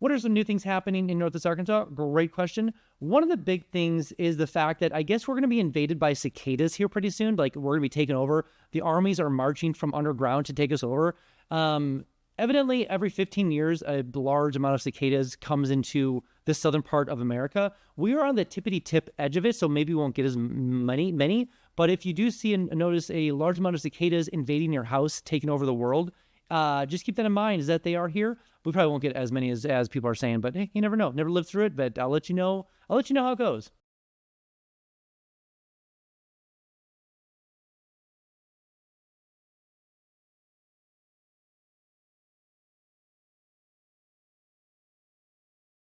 What are some new things happening in Northwest Arkansas? Great question. One of the big things is the fact that I guess we're going to be invaded by cicadas here pretty soon. Like, we're going to be taken over. The armies are marching from underground to take us over. Evidently, every 15 years, a large amount of cicadas comes into the southern part of America. We are on the tippity-tip edge of it, so maybe we won't get as many. But if you do see and notice a large amount of cicadas invading your house, taking over the world, just keep that in mind, is that they are here. We probably won't get as many as people are saying, but hey, you never know. Never lived through it, but I'll let you know. I'll let you know how it goes.